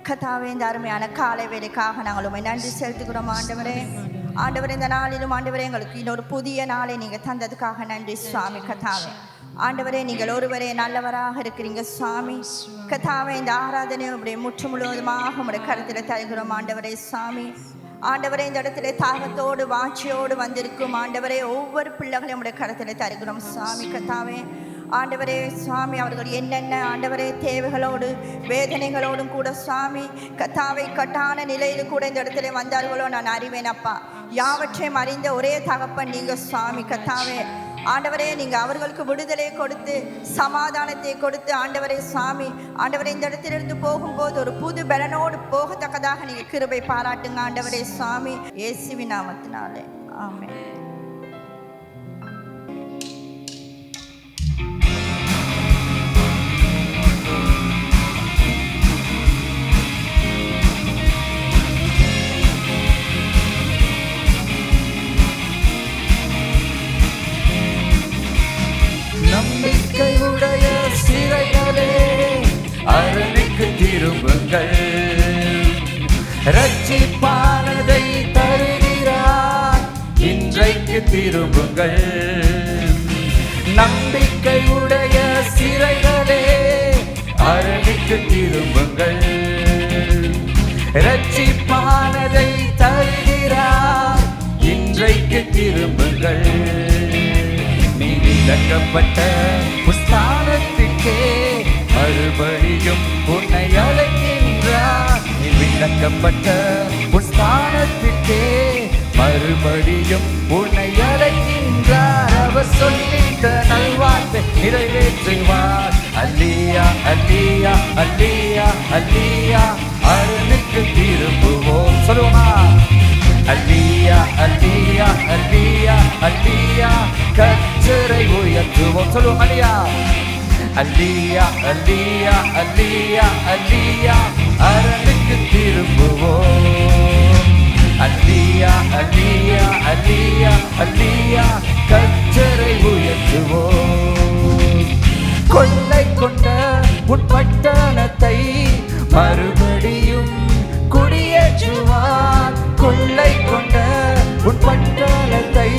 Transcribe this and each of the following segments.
கர்த்தாவே இந்த அருமையான காலை வேளைக்காக நாங்கள் உம்மை நன்றி செலுத்துகிறோம் ஆண்டவரே. ஆண்டவரே இந்த நாளிலும் ஆண்டவரே எங்களுக்கு இன்னொரு புதிய நாளை நீங்கள் தந்ததுக்காக நன்றி சுவாமி. கர்த்தாவே ஆண்டவரே நீங்கள் ஒருவரே நல்லவராக இருக்கிறீங்க சுவாமி. கர்த்தாவே இந்த ஆராதனை உடைய முற்று முழுவதுமாக உடைய கருத்தில் தருகிறோம் ஆண்டவரே சுவாமி. ஆண்டவரே இந்த இடத்துல தாகத்தோடு வாட்சியோடு வந்திருக்கும் ஆண்டவரே ஒவ்வொரு பிள்ளைகளையும் உடைய கருத்தில் தருகிறோம் சுவாமி. கர்த்தாவே ஆண்டவரே சுவாமி அவர்கள் என்னென்ன ஆண்டவரே தேவைகளோடு வேதனைகளோடும் கூட சுவாமி கர்த்தாவை கட்டான நிலையில் கூட இந்த இடத்துல வந்தார்களோ நான் அறிவேன் அப்பா. யாவற்றையும் அறிந்த ஒரே தகப்பன் நீங்கள் சுவாமி. கர்த்தாவே ஆண்டவரே நீங்கள் அவர்களுக்கு விடுதலை கொடுத்து சமாதானத்தை கொடுத்து ஆண்டவரே சுவாமி ஆண்டவரே இந்த இடத்திலிருந்து போகும்போது ஒரு புது பலனோடு போகத்தக்கதாக நீங்கள் கிருபை பாராட்டுங்க ஆண்டவரே சுவாமி. இயேசுவின் நாமத்தினாலே ஆமென். நம்பிக்கையுடைய சிறைகளே அரணுக்கு திரும்புங்கள், ரட்சிப்பானதை தருகிறார் இன்றைக்கு திரும்புங்கள். நம்பிக்கையுடைய சிறைகளே அரணுக்கு திரும்புங்கள், ரட்சிப்பானதை தருகிறார் இன்றைக்கு திரும்புங்கள். விளக்கப்பட்ட புஸ்தானத்துக்கே மறுபடியும் உன்னை அழைக்கின்றார். விளக்கப்பட்ட புஸ்தானத்துக்கே மறுபடியும் உன்னை அழைக்கின்றார். அவர் சொல்லிட்ட நல்வார்த்தை நிறைவேற்றுவார். அல்லேயா அல்லேயா அல்லேயா அல்லேயா அரணுக்கு திரும்புவோம். சொல்லுவோமா? அல்லேயா அல்லேயா அல்லேயா அல்லேயா கர்த்தரை உயர்த்துவோம். சொல்லுவோம் அல்லேயா அல்லேயா அல்லேயா அல்லேயா அல்லேயா அரணுக்கு திரும்புவோம். அல்லேயா அல்லேயா அல்லேயா அல்லேயா கர்த்தரை உயர்த்துவோம். கொள்ளை கொண்ட உன் பட்டணத்தை மறுபடியும் குடியேற்றுவார். கொள்ளை கொண்ட உன் பட்டணத்தை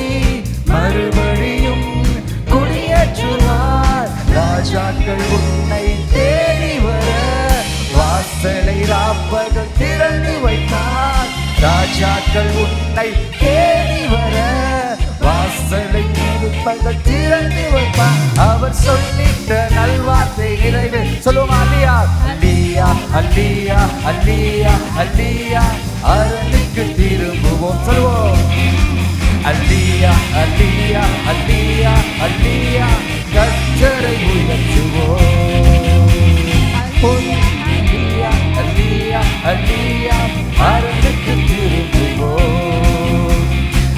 மறுபடியும் குடியேற்றுவார். ராஜாக்கள் உன்னை தேடி வர வாசலை ராப்பகல் திறந்து வைத்தார். ராஜாக்கள் உன்னை தேடி வர வாசலை பகல் திறந்து வைப்பார். அவர் சொல்லிட்ட நல்வார்த்தை நிறைவே. சொல்லுவோம் அல்லேயா அல்லேயா அல்லேயா அல்லேயா அல்லேயா அரணுக்கு திரும்புவோம். சொல்லுவோம் அல்லேயா அல்லேயா அல்லேயா அல்லேயா கர்த்தரை உயர்த்துவோம். அல்லேயா அல்லேயா அல்லேயா அரணுக்கு திரும்புவோம்.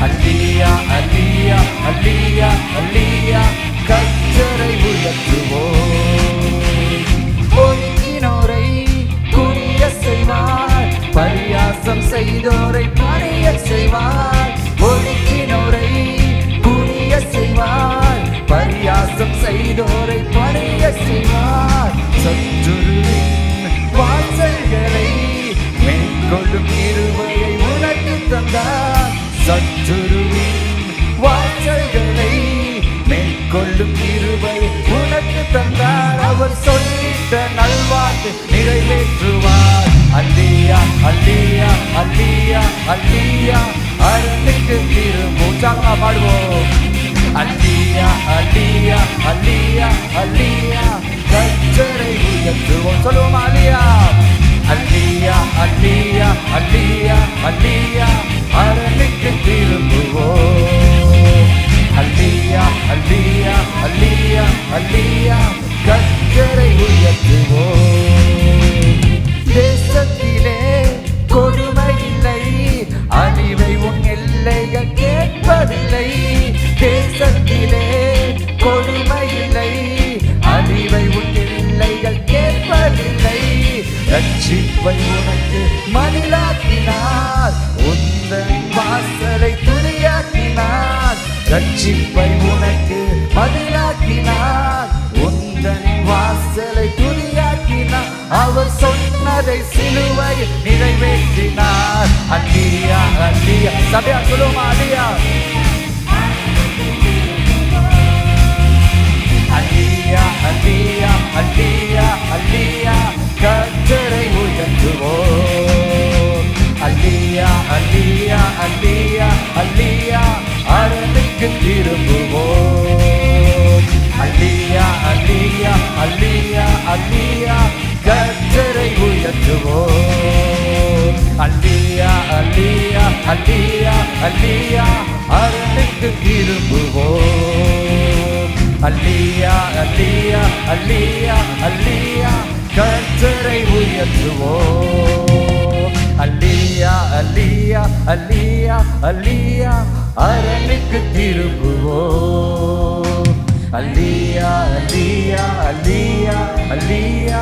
அல்லேயா அல்லேயா அல்லேயா அல்லேயா கர்த்தரை உயர்த்துவோம். ஒதுக்கினோரை குனிய செய்வார், பரியாசம் செய்தோரை பணிய செய்வார். ஒதுக்கினோரை குனிய செய்வார், பரியாசம் செய்தோரை பணிய செய்வார். சத்துருவின் வாசல்களை மேற்கொள்ளும் கிருபையை உனக்கு தந்தார். சத்துருவின் வாசல்களை மேற்கொள்ளும் கிருபை உனக்கு தந்தார். அவர் சொல்லிட்ட நல்வார்த்தை நிறைவேற்றுவார். அல்லேயா அல்லேயா அல்லேயா அல்லேயா அரணுக்கு திரும்புவோம். சாங்கா பாடுவோம். அல்லேயா அல்லேயா அல்லேயா அல்லேயா கர்த்தரை உயர்த்துவோம். சொல்லுவோம் அல்லேயா அல்லேயா அல்லேயா அல்லேயா அல்லேயா அரணுக்கு திரும்புவோம். அல்லேயா அல்லேயா அல்லேயா அல்லேயா கர்த்தரை உயர்த்துவோம். தேசத்திலே கொடுமை இல்லை, அழிவை உன் எல்லைகள் கேட்பதில்லை. தேசத்திலே கொடுமை இல்லை, அழிவை உன் எல்லைகள் கேட்பதில்லை. ரட்சிப்பை உனக்கு மதிலாக்கினார், உந்தன் வாசலை துணியாக்கினார். ரட்சிப்பை உனக்கு மதிலாக்கினார், உந்தன் வாசலை துணியாக்கினார். அவர் சொன்ன சொன்னதை சிலுவையில் நிறைவேற்றினார். அல்லேலூயா அல்லேலூயா. சபையா சொல்லுவோமா அல்லேலூயா. அல்லேலூயா அல்லேலூயா அல்லேலூயா அல்லேலூயா. கர்த்தரை உயர்த்துவோம். அல்லேலூயா அல்லேலூயா அல்லேலூயா அல்லேலூயா. அரணுக்கு திரும்புவோம். அல்லேலூயா அல்லேலூயா அல்லேலூயா அல்லேலூயா. கர்த்தரை உயர்த்துவோம். அல்லேலூயா அல்லேலூயா அல்லேலூயா அல்லேலூயா. அரணுக்கு திரும்புவோம். அல்லேலூயா அல்லேலூயா அல்லேலூயா அல்லேலூயா. கர்த்தரை உயர்த்துவோம். அல்லேலூயா அல்லேலூயா அல்லேலூயா அல்லேலூயா. அரணுக்கு திரும்புவோம். அல்லேலூயா அல்லேலூயா அல்லேலூயா அல்லேலூயா.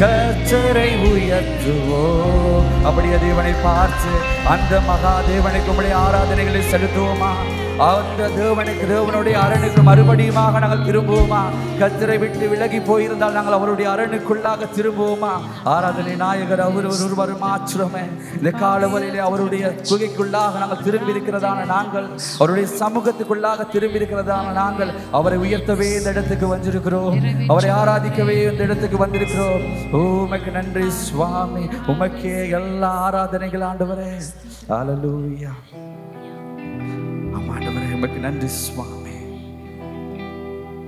கர்த்தரை உயர்த்துவோம். அப்படியே தேவனை பார்த்து அந்த மகா தேவனுக்கு உம்முடைய ஆராதனைகளை செலுத்துவோமா? அந்த தேவனுக்கு தேவனுடைய அரணுக்கு மறுபடியுமாக நாங்கள் திரும்புவோமா? கர்த்தரை விட்டு விலகி போயிருந்தால் நாங்கள் அவருடைய அரணுக்குள்ளாக திரும்புவோமா? ஆராதனை நாயகர் அவர் ஒருவர் மாத்திரமே. இந்த காலவரையிலே அவருடைய குகைக்குள்ளாக நாங்கள் திரும்பி இருக்கிறதான நாங்கள், அவருடைய சமூகத்துக்குள்ளாக திரும்பி இருக்கிறதான நாங்கள் அவரை உயர்த்தவே இந்த இடத்துக்கு வந்திருக்கிறோம். அவரை ஆராதிக்கவே இந்த இடத்துக்கு வந்திருக்கிறோம். உமக்கு நன்றி சுவாமி. உமக்கே எல்லா ஆராதனைகள் ஆண்டவரே. ஹல்லேலூயா. ஆண்டவரே உமக்கு நன்றி சுவாமி.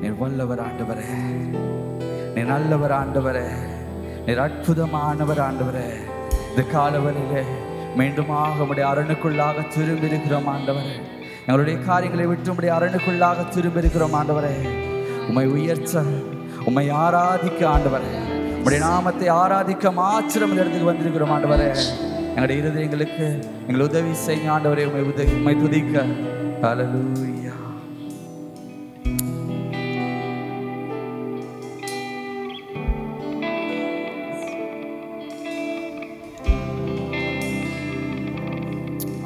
நீர் வல்லவர் ஆண்டவரே, நீர் நல்லவர் ஆண்டவரே, நீர் அற்புதமானவர் ஆண்டவரே. இந்த காலவரையிலே மீண்டுமாக உம்முடைய அரணுக்குள்ளாக திரும்பி இருக்கிறோம் ஆண்டவரே. எங்களுடைய காரியங்களை விட்டு உம்முடைய அரணுக்குள்ளாக திரும்பி இருக்கிறோம் ஆண்டவரே. உம்மை உயர்த்த, உம்மை ஆராதிக்க ஆண்டவரே, உம்முடைய நாமத்தை ஆராதிக்க மாத்திரம் இந்த இடத்துக்கு வந்திருக்கிறோம் ஆண்டவரே. எங்களுடைய இருதயங்களுக்கு எங்களை உதவி செய்ய ஆண்டவரே. உம்மை துதிக்க. ஹல்லேலூயா.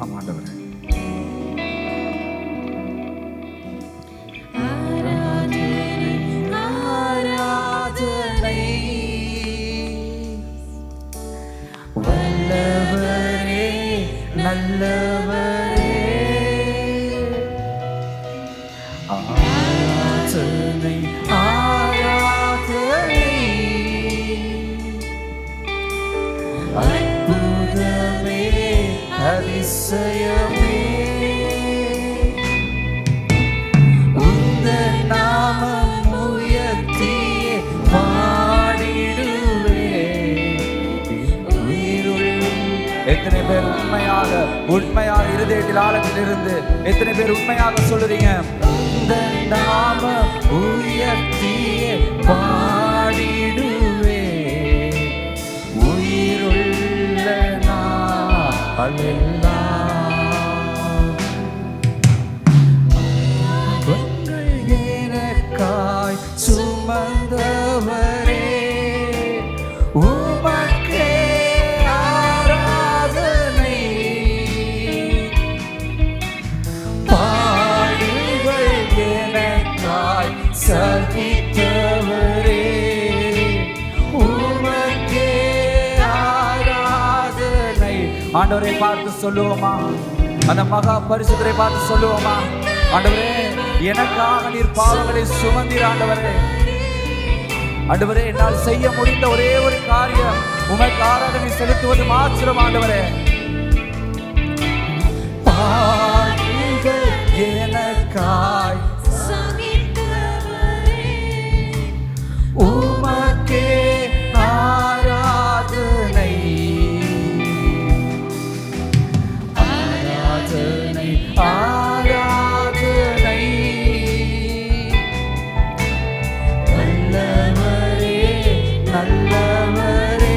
ஆமாண்டவரே. ஆராதனை வல்லவரே நல்லவரே. ஆராதனை ஆராதனை அற்புதமே அதிசயமே. உந்தன் நாமம் உயர்த்தியே பாடிடுவே. எத்தனை பேர் உண்மையாக இருதயத்தில் ஆழத்தில் இருந்து எத்தனை பேர் உண்மையாக சொல்லுறீங்க? உந்தன் நாமம் உயர்த்தியே பாடிடுவே. உயிருள்ள நாளெல்லாம் எனக்காய் சுமந்தவரே. உமக்கே ஆராதனை. பாடுகள் எனக்காய் சகித்தவரே. உமக்கே ஆராதனை. ஆண்டவரை பார்த்து சொல்லுவோமா? அந்த மகா பரிசுத்தரை பார்த்து சொல்லுவோமா? ஆண்டவரே எனக்காக நீர் பாவங்களை சுமந்தீர் ஆண்டவரே. ஆண்டவரே என்னால் செய்ய முடிந்த ஒரே ஒரு காரியம் உமக்கு ஆராதனை செலுத்துவது மாத்திரம் ஆண்டவரே. பாடுகள் எனக்காய் உமக்கே ஆராதனை. ஆராதனை ஆராதனை நல்லவரே நல்லவரே.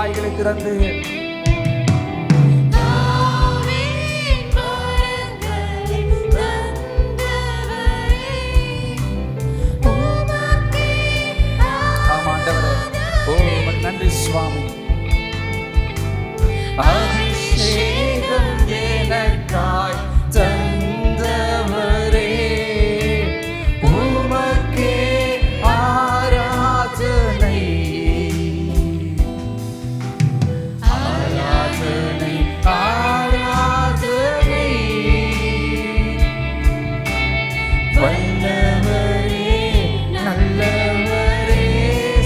வாய்களை திறந்து நன்றி சுவாமி. அபிஷேகம் எனக்காய் தந்தவரே, உமக்கே ஆராதனை ஆராதனை ஆராதனை. வல்லவரே நல்லவரே,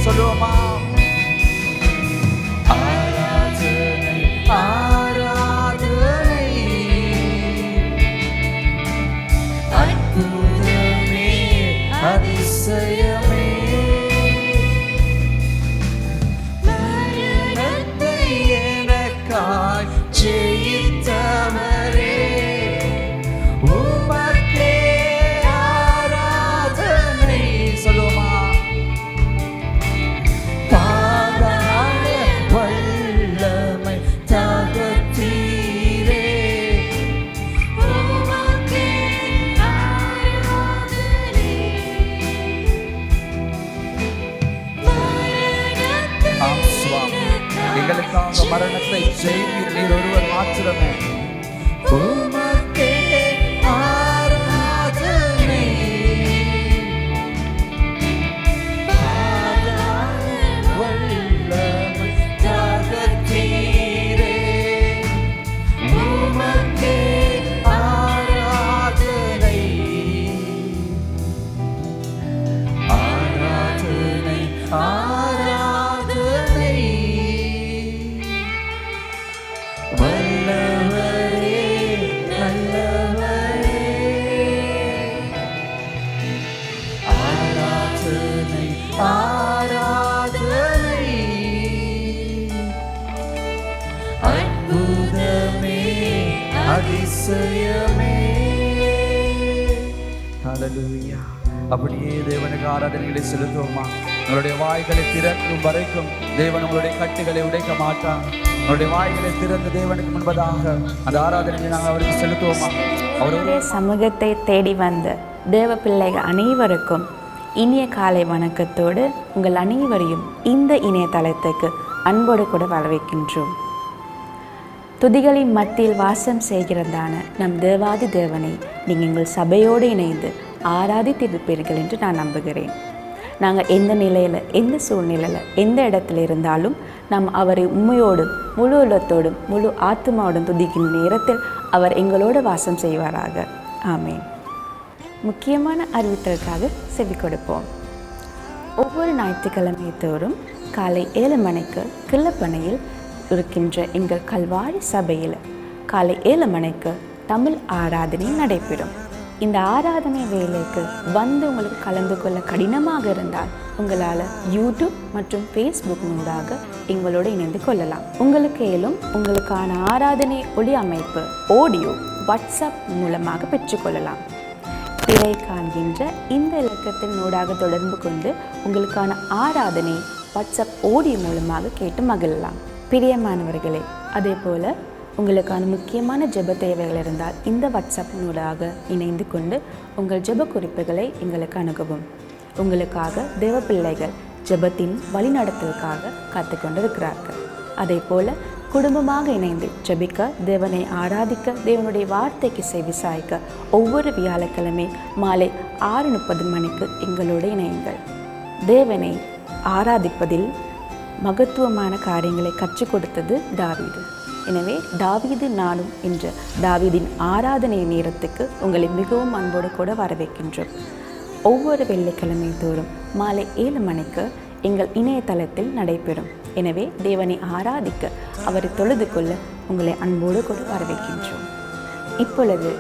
சொல்லுவோமா? ஆராதனை அற்புதமே அதிசயமே, மரணத்தை எனக்காய் ஜெயித்தவரே, உமக்கே ஆராதனை. சொல்லுமா? எங்களுக்காக மரணத்தை ஜெயித்தீர், நீர் ஒருவர் மாத்திரமே. உமக்கே ஆராதனை வல்லமை தகத்தீரே, உமக்கே ஆராதனை ஆராதனை ஆராதனை. வல்லவரே நல்லவரே, ஆராதனை ஆராதனை. அற்புதமே அதிசயமே. ஹல்லேலூயா. அப்படியே தேவனுக்கு ஆராதனைகளை செலுத்துவோமா? உங்களுடைய வாய்களை திறக்கும் வரைக்கும் தேவன் உங்களுடைய கட்டுகளை உடைக்க மாட்டார். உங்களுடைய வாய்களை திறந்து தேவனுக்கு முன்பதாக அந்த ஆராதனையை நாங்கள் அவருக்கு செலுத்துவோமா? அவருடைய சமூகத்தை தேடி வந்த தேவ பிள்ளைகள் அனைவருக்கும் இனிய காலை வணக்கத்தோடு உங்கள் அனைவரையும் இந்த இணையதளத்துக்கு அன்போடு கூட வரவேற்கின்றோம். துதிகளின் மத்தியில் வாசம் செய்கிறதான நம் தேவாதி தேவனை நீங்கள் எங்கள் சபையோடு இணைந்து ஆராதித்திருப்பீர்கள் என்று நான் நம்புகிறேன். நாங்கள் எந்த நிலையில், எந்த சூழ்நிலையில், எந்த இடத்துல இருந்தாலும் நாம் அவரை உண்மையோடும் முழு உள்ளத்தோடும் முழு ஆத்மாவோடும் துதிக்கும் நேரத்தில் அவர் எங்களோடு வாசம் செய்வாராக. ஆமேன். முக்கியமான அறிவித்தலுக்காக செவி கொடுப்போம். ஒவ்வொரு ஞாயிற்றுக்கிழமை தோறும் காலை 7 மணிக்கு கிள்ளப்பனையில் இருக்கின்ற எங்கள் கல்வாரி சபையில் காலை 7 மணிக்கு தமிழ் ஆராதனை நடைபெறும். இந்த ஆராதனை வேலைக்கு வந்து உங்களுக்கு கலந்து கொள்ள கடினமாக இருந்தால் உங்களால் யூடியூப் மற்றும் ஃபேஸ்புக் மூலமாக எங்களோடு இணைந்து கொள்ளலாம். உங்களுக்கு மேலும் உங்களுக்கான ஆராதனை ஒளி அமைப்பு ஆடியோ வாட்ஸ்அப் மூலமாக பெற்றுக்கொள்ளலாம். திரை காண்கின்ற இந்த இலக்கத்தின் ஊடாக தொடர்பு கொண்டு உங்களுக்கான ஆராதனை வாட்ஸ்அப் ஆடியோ மூலமாக கேட்டு மகிழலாம். பிரியமானவர்களே, அதே போல் உங்களுக்கான முக்கியமான ஜெப தேவைகள் இருந்தால் இந்த வாட்ஸ்அப் நூலாக இணைந்து கொண்டு உங்கள் ஜெப குறிப்புகளை எங்களுக்கு அணுகவும். உங்களுக்காக தேவ பிள்ளைகள் ஜெபத்தின் வழிநடத்தலுக்காக காத்து கொண்டிருக்கிறார்கள். அதே போல் குடும்பமாக இணைந்து ஜெபிக்க, தேவனை ஆராதிக்க, தேவனுடைய வார்த்தைக்கு செவிசாய்க்க ஒவ்வொரு வியாழக்கிழமை மாலை 6:30 மணிக்கு எங்களோடு இணையுங்கள். தேவனை ஆராதிப்பதில் மகத்துவமான காரியங்களை கற்றுக் கொடுத்தது தாவீது. எனவே தாவீது நானும் என்ற தாவீதின் ஆராதனை நேரத்துக்கு உங்களை மிகவும் அன்போடு கூட வரவேற்கின்றோம். ஒவ்வொரு வெள்ளிக்கிழமை தோறும் மாலை 7 மணிக்கு எங்கள் இணையதளத்தில் நடைபெறும். எனவே தேவனை ஆராதிக்க, அவரை தொழுது கொள்ள உங்களை அன்போடு கூட வரவேற்கின்றோம். இப்பொழுது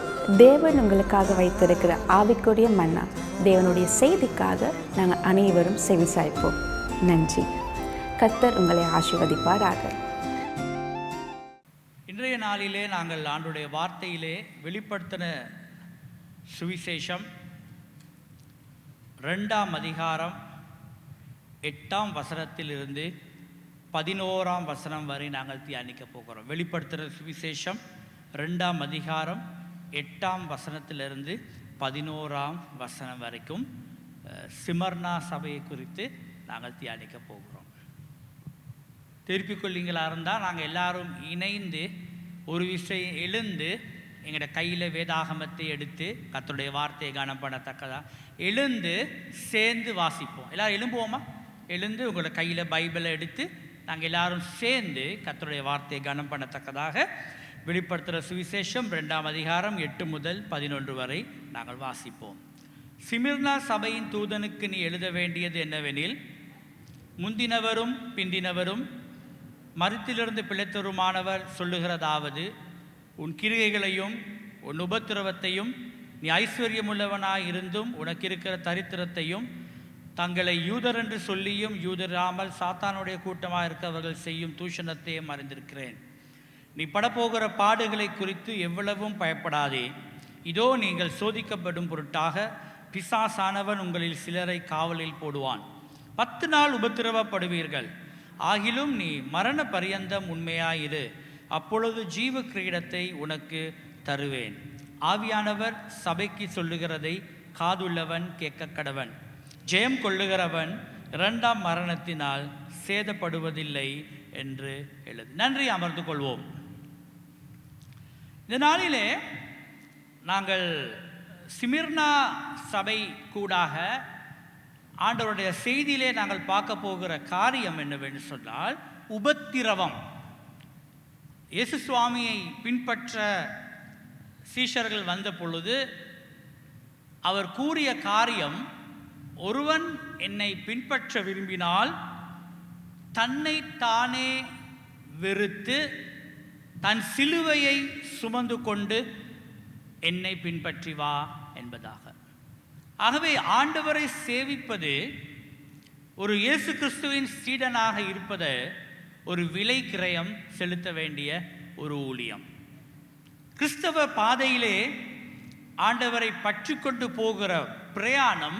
தேவன் உங்களுக்காக வைத்திருக்கிற ஆவிக்குரிய மன்னா தேவனுடைய செய்திக்காக நாங்கள் அனைவரும் செவிசாய்ப்போம். நன்றி. கர்த்தர் உங்களை ஆசீர்வதிப்பாராக. இன்றைய நாளிலே நாங்கள் ஆண்டுடைய வார்த்தையிலே வெளிப்படுத்தின சுவிசேஷம் 2ஆம் அதிகாரம் 8ஆம் வசனத்திலிருந்து 11ஆம் வசனம் வரை நாங்கள் தியானிக்க போகிறோம். வெளிப்படுத்துகிற சுவிசேஷம் 2ஆம் அதிகாரம் 8ஆம் வசனத்திலிருந்து 11ஆம் வசனம் வரைக்கும் சிமர்னா சபையை குறித்து நாங்கள் தியானிக்க போகிறோம். திருப்பிக் கொள்ளிங்களா இருந்தால் நாங்கள் எல்லாரும் இணைந்து ஒரு விஷயம் எழுந்து எங்களோட கையில் வேதாகமத்தை எடுத்து கர்த்தருடைய வார்த்தையை கனம் பண்ணத்தக்கதா எழுந்து சேர்ந்து வாசிப்போம். எல்லாரும் எழும்புவோமா? எழுந்து உங்களோட கையில் பைபிளை எடுத்து நாங்கள் எல்லாரும் சேர்ந்து கர்த்தருடைய வார்த்தையை கனம் பண்ணத்தக்கதாக வெளிப்படுத்துகிற சுவிசேஷம் 2ஆம் அதிகாரம் 8 முதல் 11 வரை நாங்கள் வாசிப்போம். சிமிர்னா சபையின் தூதனுக்கு நீ எழுத வேண்டியது என்னவெனில், முந்தினவரும் பிந்தினவரும் மரித்திலிருந்து பிழைத்தவருமானவர் சொல்லுகிறதாவது, உன் கிரியைகளையும் உன் உபத்திரவத்தையும் நீ ஐஸ்வர்யமுள்ளவனாய் இருந்தும் உனக்கு இருக்கிற தரித்திரத்தையும் தங்களை யூதர் என்று சொல்லியும் யூதராமல் சாத்தானுடைய கூட்டமாக இருக்கவர்கள் செய்யும் தூஷணத்தையும் அறிந்திருக்கிறேன். நீ படப்போகிற பாடுகளை குறித்து எவ்வளவும் பயப்படாதே. இதோ நீங்கள் சோதிக்கப்படும் பொருட்டாக பிசாசானவன் உங்களில் சிலரை காவலில் போடுவான். 10 நாள் உபத்திரவப்படுவீர்கள். ஆகிலும் நீ மரண பரியந்தம் உண்மையாயிரு, அப்பொழுது ஜீவ கிரீடத்தை உனக்கு தருவேன். ஆவியானவர் சபைக்கு சொல்லுகிறதை காதுள்ளவன் கேட்க கடவன். ஜெயம் கொள்ளுகிறவன் 2ஆம் மரணத்தினால் சேதப்படுவதில்லை என்று எழுது. நன்றி, அமர்ந்து கொள்வோம். இந்த நாளிலே நாங்கள் சிமிர்னா சபை கூடாக ஆண்டவருடைய செய்தியிலே நாங்கள் பார்க்க போகிற காரியம் என்னவென்று சொன்னால், உபத்திரவம். இயேசு சுவாமியை பின்பற்ற சீஷர்கள் வந்த பொழுது அவர் கூறிய காரியம், ஒருவன் என்னை பின்பற்ற விரும்பினால் தன்னை தானே வெறுத்து தன் சிலுவையை சுமந்து கொண்டு என்னை பின்பற்றி வா என்பதாக. ஆகவே ஆண்டவரை சேவிப்பது, ஒரு இயேசு கிறிஸ்துவின் சீடனாக இருப்பது ஒரு விலை கிரயம் செலுத்த வேண்டிய ஒரு ஊழியம். கிறிஸ்தவ பாதையிலே ஆண்டவரை பற்றி கொண்டு போகிற பிரயாணம்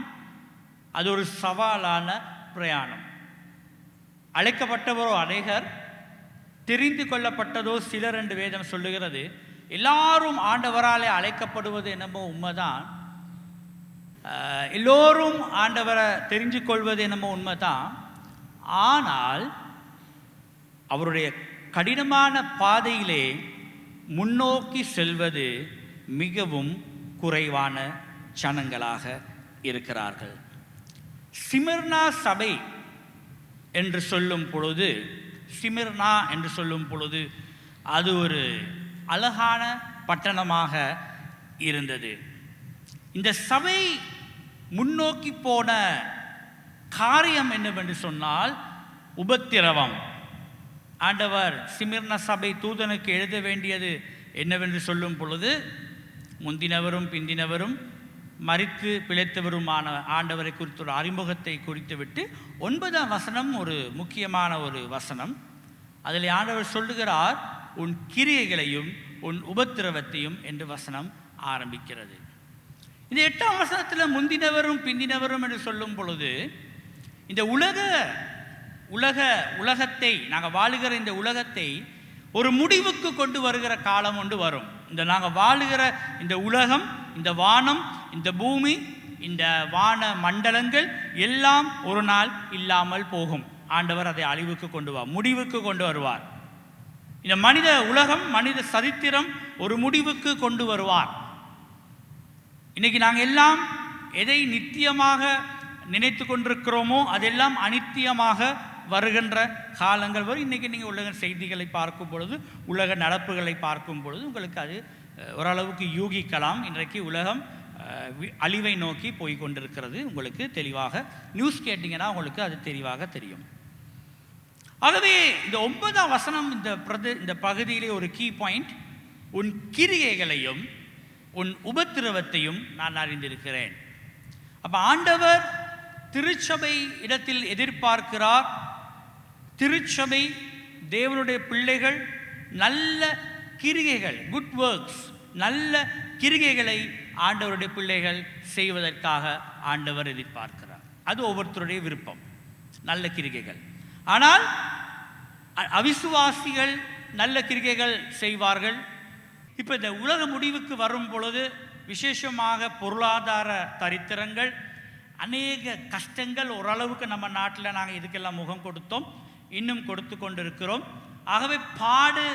அது ஒரு சவாலான பிரயாணம். அழைக்கப்பட்டவரோ அநேகர், தெரிந்து கொள்ளப்பட்டதோ சிலர் என்று வேதம் சொல்லுகிறது. எல்லாரும் ஆண்டவராலே அழைக்கப்படுவது என்னமோ உண்மைதான், எல்லோரும் ஆண்டவரை தெரிஞ்சு கொள்வது என்னமோ உண்மைதான். ஆனால் அவருடைய கடினமான பாதையிலே முன்னோக்கி செல்வது மிகவும் குறைவான ஜனங்களாக இருக்கிறார்கள். சிமிர்னா சபை என்று சொல்லும் பொழுது, சிமிர்னா என்று சொல்லும் பொழுது அது ஒரு அழகான பட்டணமாக இருந்தது. இந்த சபை முன்னோக்கி போன காரியம் என்னவென்று சொன்னால் உபத்திரவம். ஆண்டவர் சிமிர்னா சபை தூதனுக்கு எழுத வேண்டியது என்னவென்று சொல்லும் பொழுது, முந்தினவரும் பிந்தினவரும் மரித்து பிழைத்தவருமான ஆண்டவரை குறித்த ஒரு அறிமுகத்தை குறித்துவிட்டு 9ஆம் வசனம் ஒரு முக்கியமான ஒரு வசனம். அதில் ஆண்டவர் சொல்லுகிறார், உன் கிரியைகளையும் உன் உபத்திரவத்தையும் என்று வசனம் ஆரம்பிக்கிறது. இந்த 8ஆம் வசனத்தில் முந்தினவரும் பிந்தினவரும் என்று சொல்லும் பொழுது, இந்த உலகத்தை நாங்கள் வாழுகிற இந்த உலகத்தை ஒரு முடிவுக்கு கொண்டு வருகிற காலம் ஒன்று வரும். இந்த நாங்கள் வாழுகிற இந்த உலகம், இந்த வானம், இந்த பூமி, இந்த வான மண்டலங்கள் எல்லாம் ஒரு நாள் இல்லாமல் போகும். ஆண்டவர் அதை அழிவுக்கு கொண்டு முடிவுக்கு கொண்டு வருவார். இந்த மனித உலகம், மனித சரித்திரம் ஒரு முடிவுக்கு கொண்டு வருவார். இன்னைக்கு நாங்கள் எல்லாம் எதை நித்தியமாக நினைத்து கொண்டிருக்கிறோமோ அதெல்லாம் அனித்தியமாக வருகின்ற காலங்கள் வரும். இன்றைக்கி நீங்கள் உலக செய்திகளை பார்க்கும் பொழுது, உலக நடப்புகளை பார்க்கும் பொழுது உங்களுக்கு அது ஓரளவுக்கு யூகிக்கலாம். இன்றைக்கு உலகம் அழிவை நோக்கி போய் கொண்டிருக்கிறது. உங்களுக்கு தெளிவாக நியூஸ் கேட்டிங்கன்னா உங்களுக்கு அது தெளிவாக தெரியும். ஆகவே இந்த 9ஆம் வசனம் இந்த பகுதியிலே ஒரு கீ பாயிண்ட், உன் கிரியைகளையும் உன் உபத்திரவத்தையும் நான் அறிந்திருக்கிறேன். அப்போ ஆண்டவர் திருச்சபை இடத்தில் எதிர்பார்க்கிறார், திருச்சபை தேவனுடைய பிள்ளைகள் நல்ல கிரிகைகள், குட் ஒர்க்ஸ், நல்ல கிரிகைகளை ஆண்டவருடைய பிள்ளைகள் செய்வதற்காக ஆண்டவர் எதிர்பார்க்கிறார். அது ஒவ்வொருத்தருடைய விருப்பம், நல்ல கிரிகைகள். ஆனால் அவிசுவாசிகள் நல்ல கிரிகைகள் செய்வார்கள். இப்போ இந்த உலக முடிவுக்கு வரும் பொழுது விசேஷமாக பொருளாதார தரித்திரங்கள், அநேக கஷ்டங்கள் ஓரளவுக்கு நம்ம நாட்டில் நாங்கள் இதுக்கெல்லாம் முகம் கொடுத்தோம், இன்னும் கொடுத்து கொண்டிருக்கிறோம். ஆகவே பாடு,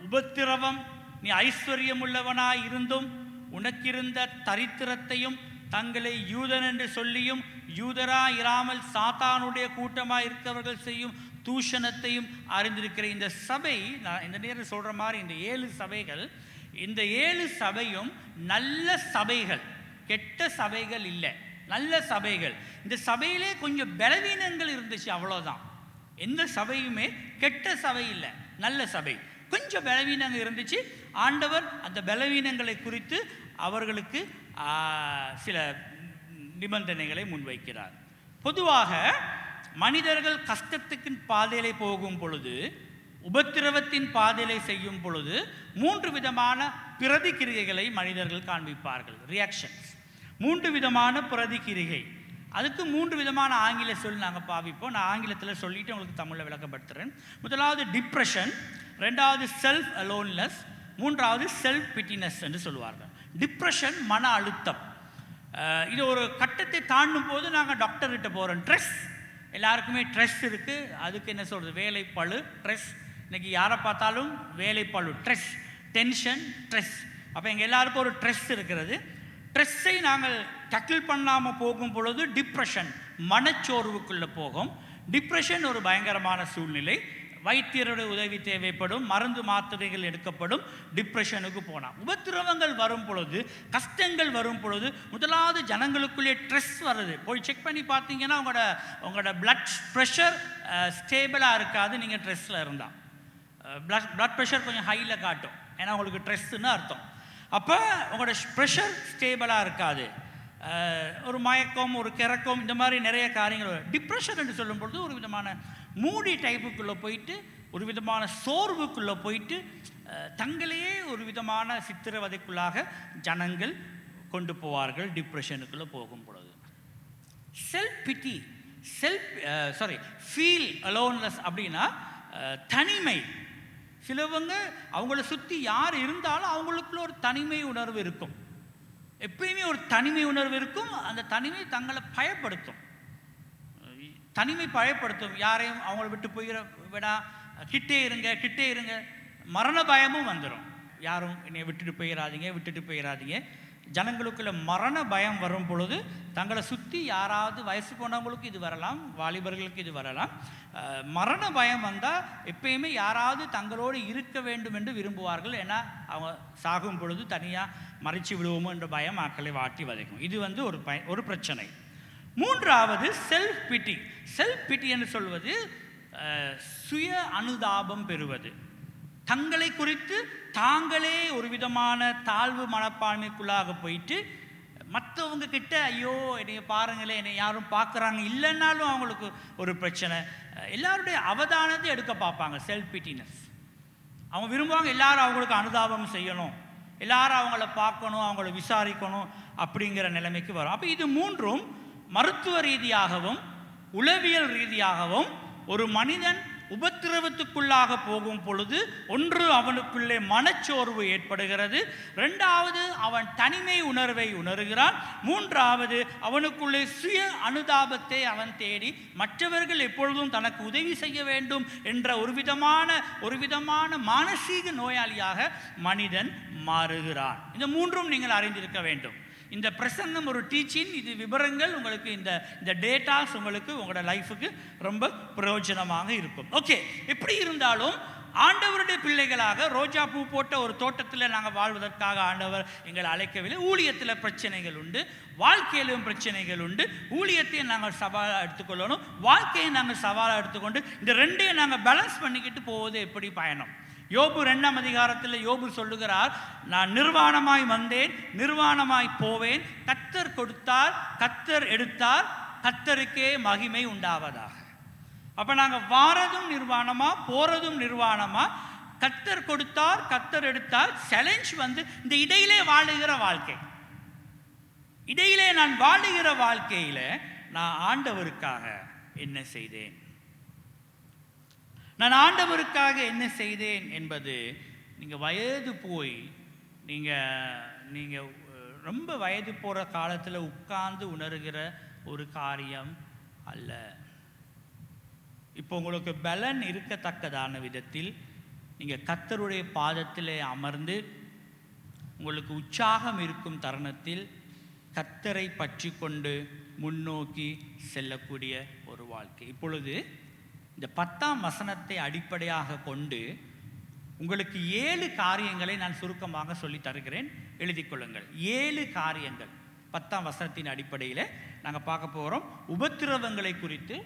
உபத்திரவம், நீ ஐஸ்வர்யம் உள்ளவனாய் இருந்தும் உனக்கிருந்த தரித்திரத்தையும் தங்களை யூதன் என்று சொல்லியும் யூதராய் இராமல் சாத்தானுடைய கூட்டமாக இருக்கிறவர்கள் செய்யும் தூஷணத்தையும் அறிந்திருக்கிற இந்த சபை, நான் இந்த நேரம் சொல்கிற மாதிரி இந்த 7 சபைகள், இந்த 7 சபையும் நல்ல சபைகள், கெட்ட சபைகள் இல்லை, நல்ல சபைகள். இந்த சபையிலே கொஞ்சம் பலவீனங்கள் இருந்துச்சு, அவ்வளோதான். எந்த சபையுமே கெட்ட சபை இல்லை, நல்ல சபை. கொஞ்சம் பலவீனங்கள் இருந்துச்சு. ஆண்டவர் அந்த பலவீனங்களை குறித்து அவர்களுக்கு சில நிபந்தனைகளை முன்வைக்கிறார். பொதுவாக மனிதர்கள் கஷ்டத்துக்கு பாதையிலே போகும் பொழுது, உபத்திரவத்தின் பாதையிலே செய்யும் பொழுது 3 விதமான பிரதிக்கிரிகைகளை மனிதர்கள் காண்பிப்பார்கள், ரியாக்ஷன்ஸ். 3 விதமான பிரதிக்கிரிகை. அதுக்கு 3 விதமான ஆங்கில சொல் நாங்கள் பாவிப்போம். நான் ஆங்கிலத்தில் சொல்லிட்டு உங்களுக்கு தமிழில் விளக்கப்படுத்துகிறேன். முதலாவது டிப்ரெஷன், 2வது செல்ஃப் அலோன்லெஸ், 3வது செல்ஃப் பிட்டினஸ் என்று சொல்லுவார்கள். டிப்ரெஷன் மன அழுத்தம். இது ஒரு கட்டத்தை தாண்டும் போது நாங்கள் டாக்டர்கிட்ட போகிறோம். ஸ்ட்ரெஸ், எல்லாருக்குமே ஸ்ட்ரெஸ் இருக்குது. அதுக்கு என்ன சொல்கிறது, வேலைப்பளு, ஸ்ட்ரெஸ். இன்றைக்கி யாரை பார்த்தாலும் வேலைப்பளு, ஸ்ட்ரெஸ், டென்ஷன், ஸ்ட்ரெஸ். அப்போ எங்கள் எல்லாருக்கும் ஒரு ஸ்ட்ரெஸ் இருக்கிறது. ஸ்ட்ரெஸ்ஸை நாங்கள் டக்கிள் பண்ணாமல் போகும் பொழுது டிப்ரெஷன், மனச்சோர்வுக்குள்ளே போகும். டிப்ரெஷன் ஒரு பயங்கரமான சூழ்நிலை. வைத்தியருடைய உதவி தேவைப்படும், மருந்து மாத்திரைகள் எடுக்கப்படும் டிப்ரெஷனுக்கு போனால். உபத்திரவங்கள் வரும் பொழுது, கஷ்டங்கள் வரும் பொழுது முதலாவது ஜனங்களுக்குள்ளே ஸ்ட்ரெஸ் வருது. போய் செக் பண்ணி பார்த்தீங்கன்னா உங்களோட பிளட் ப்ரெஷர் ஸ்டேபிளாக இருக்காது. நீங்கள் ஸ்ட்ரெஸ்ஸில் இருந்தால் பிளட் ப்ரெஷர் கொஞ்சம் ஹையில் காட்டும், ஏன்னா உங்களுக்கு ஸ்ட்ரெஸ்ஸுன்னு அர்த்தம். அப்போ உங்களோட ப்ரெஷர் ஸ்டேபிளாக இருக்காது. ஒரு மயக்கம், ஒரு கிறக்கம், இந்த மாதிரி நிறைய காரியங்கள். டிப்ரெஷன் என்று சொல்லும் பொழுது ஒரு விதமான மூடி டைப்புக்குள்ளே போயிட்டு, ஒரு விதமான சோர்வுக்குள்ளே போயிட்டு, தங்களையே ஒரு விதமான சித்திரவதைக்குள்ளாக ஜனங்கள் கொண்டு போவார்கள் டிப்ரெஷனுக்குள்ளே போகும் பொழுது. செல்ஃப் பிட்டி, ஃபீல் அலோன்லெஸ் அப்படின்னா தனிமை. சிலவங்க அவங்கள சுற்றி யார் இருந்தாலும் அவங்களுக்குள்ள ஒரு தனிமை உணர்வு இருக்கும். எப்பயுமே ஒரு தனிமை உணர்வு இருக்கும். அந்த தனிமை தங்களை பயப்படுத்தும், தனிமை பயப்படுத்தும். யாரையும் அவங்கள விட்டு போயிட விடா, கிட்டே இருங்க. மரண பயமும் வந்துடும். யாரும் என்னை விட்டுட்டு போயிடாதீங்க. ஜனங்களுக்குள்ள மரண பயம் வரும் பொழுது தங்களை சுற்றி யாராவது, வயசு போனவங்களுக்கு இது வரலாம், வாலிபர்களுக்கு இது வரலாம், மரண பயம் வந்தால் எப்பயுமே யாராவது தங்களோடு இருக்க வேண்டும் என்று விரும்புவார்கள். ஏன்னா அவங்க சாகும் பொழுது தனியாக மறைச்சி விடுவோமோ என்ற பயம் ஆக்களை வாட்டி வதைக்கும். இது வந்து ஒரு பிரச்சனை. 3வது செல்ஃப் பிட்டி. செல்ஃப் பிட்டி என்று சொல்வது சுய அனுதாபம் பெறுவது. தங்களை குறித்து தாங்களே ஒரு விதமான தாழ்வு மனப்பான்மைக்குள்ளாக போயிட்டு மற்றவங்க கிட்ட, ஐயோ என்னைய பாருங்களேன், என்னை யாரும் பார்க்குறாங்க இல்லைன்னாலும் அவங்களுக்கு ஒரு பிரச்சனை. எல்லாருடைய அவதானத்தை எடுக்க பார்ப்பாங்க. செல்ஃப் பிட்டினஸ். அவங்க விரும்புவாங்க எல்லாரும் அவங்களுக்கு அனுதாபம் செய்யணும், எல்லாரும் அவங்கள பார்க்கணும், அவங்கள விசாரிக்கணும் அப்படிங்கிற நிலைமைக்கு வரும். அப்போ இது 3ம் மருத்துவ ரீதியாகவும் உளவியல் ரீதியாகவும் ஒரு மனிதன் உபத்திரவத்துக்குள்ளாக போகும் பொழுது, ஒன்று அவனுக்குள்ளே மனச்சோர்வு ஏற்படுகிறது, 2வது அவன் தனிமை உணர்வை உணர்கிறான், 3வது அவனுக்குள்ளே சுய அனுதாபத்தை அவன் தேடி மற்றவர்கள் எப்பொழுதும் தனக்கு உதவி செய்ய வேண்டும் என்ற ஒரு விதமான மானசீக நோயாளியாக மனிதன் மாறுகிறான். இந்த 3ம் நீங்கள் அறிந்திருக்க வேண்டும். இந்த பிரசங்கம் ஒரு டீச்சிங், இது விவரங்கள் உங்களுக்கு, இந்த டேட்டாஸ் உங்களுக்கு உங்களோட லைஃபுக்கு ரொம்ப பிரயோஜனமாக இருக்கும். ஓகே, எப்படி இருந்தாலும் ஆண்டவருடைய பிள்ளைகளாக ரோஜா பூ போட்ட ஒரு தோட்டத்தில் நாங்கள் வாழ்வதற்காக ஆண்டவர் எங்களை அழைக்கவில்லை. ஊழியத்தில் பிரச்சனைகள் உண்டு, வாழ்க்கையிலும் பிரச்சனைகள் உண்டு. ஊழியத்தையும் நாங்கள் சவாலாக எடுத்துக்கொள்ளணும், வாழ்க்கையை நாங்கள் சவாலாக எடுத்துக்கொண்டு இந்த 2ஐயும் நாங்கள் பேலன்ஸ் பண்ணிக்கிட்டு போவது எப்படி பயணம். யோபு 2ஆம் அதிகாரத்தில் யோபு சொல்லுகிறார், நான் நிர்வாணமாய் வந்தேன், நிர்வாணமாய் போவேன், கர்த்தர் கொடுத்தார், கர்த்தர் எடுத்தார், கர்த்தருக்கே மகிமை உண்டாவதாக. அப்போ நாங்கள் வாரதும் நிர்வாணமா, போகிறதும் நிர்வாணமா, கர்த்தர் கொடுத்தார், கர்த்தர் எடுத்தார். சேலஞ்ச் வந்து இந்த இடையிலே வாழுகிற வாழ்க்கை. இடையிலே நான் வாழுகிற வாழ்க்கையில் நான் ஆண்டவருக்காக என்ன செய்தேன்? நான் ஆண்டவருக்காக என்ன செய்தேன் என்பது நீங்கள் வயது போய் நீங்கள் ரொம்ப வயது போகிற காலத்தில் உட்கார்ந்து உணர்கிற ஒரு காரியம் அல்ல. இப்போ உங்களுக்கு பலன் இருக்கத்தக்கதான விதத்தில் நீங்கள் கர்த்தருடைய பாதத்திலே அமர்ந்து உங்களுக்கு உற்சாகம் இருக்கும் தருணத்தில் கர்த்தரை பற்றி கொண்டு முன்னோக்கி செல்லக்கூடிய ஒரு வாழ்க்கை. இப்பொழுது இந்த 10ஆம் வசனத்தை அடிப்படையாக கொண்டு உங்களுக்கு 7 காரியங்களை நான் சுருக்கமாக சொல்லி தருகிறேன், எழுதி கொள்ளுங்கள். 7 காரியங்கள் 10ஆம் வசனத்தின் அடிப்படையில் நாங்கள் பார்க்க போகிறோம். உபத்திரவங்களை குறித்து,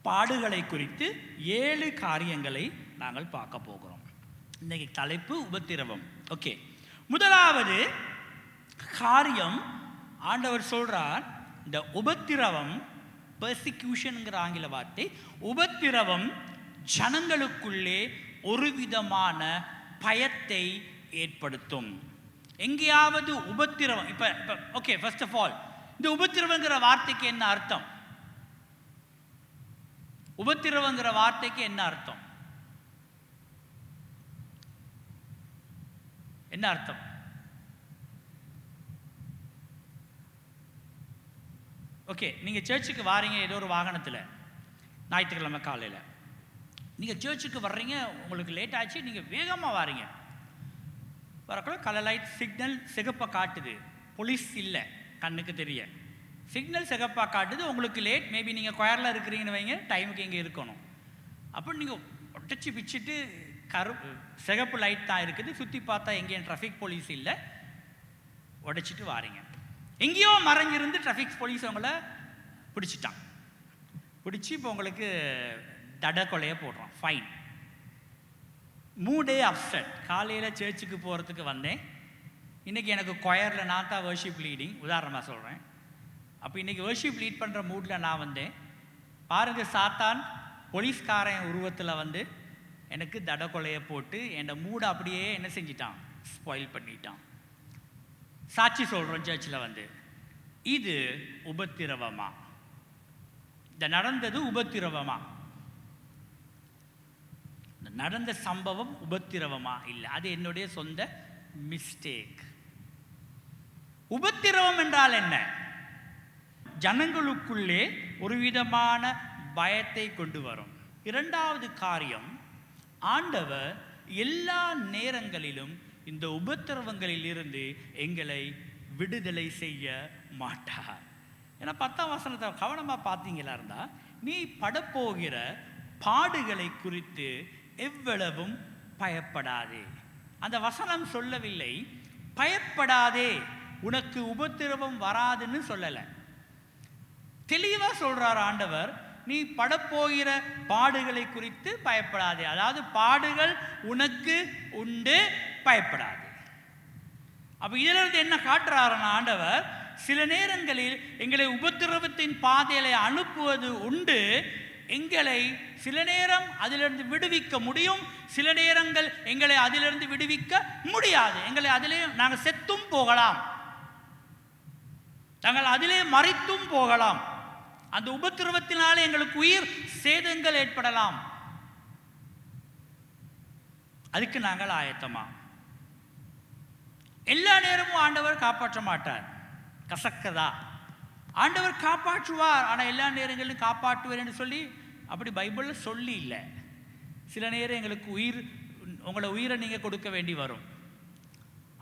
பாடுகளை குறித்து 7 காரியங்களை நாங்கள் பார்க்க போகிறோம். இன்னைக்கு தலைப்பு உபத்திரவம். ஓகே, முதலாவது காரியம் ஆண்டவர் சொல்றார், இந்த உபத்திரவம், பெர்சிக்யூஷன்ங்கிற ஆங்கில வார்த்தை, உபத்திரவம் ஜனங்களுக்குள்ளே ஒரு விதமான பயத்தை ஏற்படுத்தும். எங்கேயாவது உபத்திரவம், இப்ப ஓகே, ஃபர்ஸ்ட் ஆஃப் ஆல் இந்த உபத்திரவங்கிற வார்த்தைக்கு என்ன அர்த்தம்? உபத்திரவங்கிற வார்த்தைக்கு என்ன அர்த்தம்? என்ன அர்த்தம்? ஓகே, நீங்கள் சர்ச்சுக்கு வாரீங்க ஏதோ ஒரு வாகனத்தில், ஞாயிற்றுக்கிழமை காலையில் நீங்கள் சர்ச்சுக்கு வர்றீங்க, உங்களுக்கு லேட் ஆச்சு, நீங்கள் வேகமாக வாரீங்க, வரக்குள்ள கலர் லைட் சிக்னல் சிகப்பாக காட்டுது, போலீஸ் இல்லை கண்ணுக்கு தெரிய, சிக்னல் சிகப்பாக காட்டுது, உங்களுக்கு லேட், மேபி நீங்கள் கொயரில் இருக்கிறீங்கன்னு வைங்க, டைமுக்கு இங்கே இருக்கணும். அப்போ நீங்கள் உடச்சி பிச்சுட்டு சிகப்பு லைட் தான் இருக்குது, சுற்றி பார்த்தா எங்கேயும் டிராஃபிக் போலீஸ் இல்லை, உடைச்சிட்டு வாரீங்க. எங்கேயோ மறைஞ்சிருந்து டிராஃபிக் போலீஸ் உங்களை பிடிச்சிட்டான், பிடிச்சி இப்போ உங்களுக்கு தடை கொலையை போடுறான், ஃபைன். மூடே அப்செட். காலையில் சர்ச்சுக்கு போகிறதுக்கு வந்தேன், இன்றைக்கி எனக்கு கொயரில் நான் தான் வர்ஷிப் லீடிங், உதாரணமாக சொல்கிறேன். அப்போ இன்றைக்கி வர்ஷிப் லீட் பண்ணுற மூடில் நான் வந்தேன். பாருங்கள், சாத்தான் போலீஸ்காரன் உருவத்தில் வந்து எனக்கு தடை கொலையை போட்டு என் மூடை அப்படியே என்ன செஞ்சிட்டான், ஸ்பாயில் பண்ணிட்டான். சாட்சி சொல்கிறோம் சர்ச்சில் வந்து, இது உபத்திரவமா? இந்த நடந்தது உபத்திரவமா? நடந்த சம்பவம் உபத்திரவமா? இல்லை, அது என்னுடைய சொந்த மிஸ்டேக். உபத்திரவம் என்றால் என்ன? ஜனங்களுக்குள்ளே ஒரு விதமான பயத்தை கொண்டு வரும். இரண்டாவது காரியம், ஆண்டவர் எல்லா நேரங்களிலும் இந்த உபத்திரவங்களில் இருந்து எங்களை விடுதலை செய்ய மாட்டார். ஏன்னா 10ஆம் வசனத்தை கவனமாக பார்த்தீங்களா இருந்தால், நீ படப்போகிற பாடுகளை குறித்து எவ்வளவும் பயப்படாதே. அந்த வசனம் சொல்லவில்லை பயப்படாதே, உனக்கு உபத்திரவம் வராதுன்னு சொல்லலை. தெளிவாக சொல்றார் ஆண்டவர், நீ படப்போகிற பாடுகளை குறித்து பயப்படாதே. அதாவது பாடுகள் உனக்கு உண்டு, பயப்படாது. அப்ப இதிலிருந்து என்ன காட்டுறாருன்னா ஆண்டவர், சில நேரங்களில் எங்களை உபத்திரவத்தின் பாதையில அனுப்புவது உண்டு, எங்களை சில நேரம் அதிலிருந்து விடுவிக்க முடியும், சில நேரங்கள் எங்களை அதிலிருந்து விடுவிக்க முடியாது. எங்களை அதிலே நாங்கள் செத்தும் போகலாம், நாங்கள் அதிலே மறித்தும் போகலாம். அந்த உபத்திரவத்தினாலே எங்களுக்கு உயிர் சேதங்கள் ஏற்படலாம். அதுக்கு நாங்கள் ஆயத்தமா? எல்லா நேரமும் ஆண்டவர் காப்பாற்ற மாட்டார், கசக்கதா. ஆண்டவர் காப்பாற்றுவார், ஆனால் எல்லா நேரங்களிலும் காப்பாற்றுவார் என்று சொல்லி அப்படி பைபிளில் சொல்லி இல்லை. சில நேரம் எங்களுக்கு உங்களை உயிரை நீங்கள் கொடுக்க வேண்டி வரும்,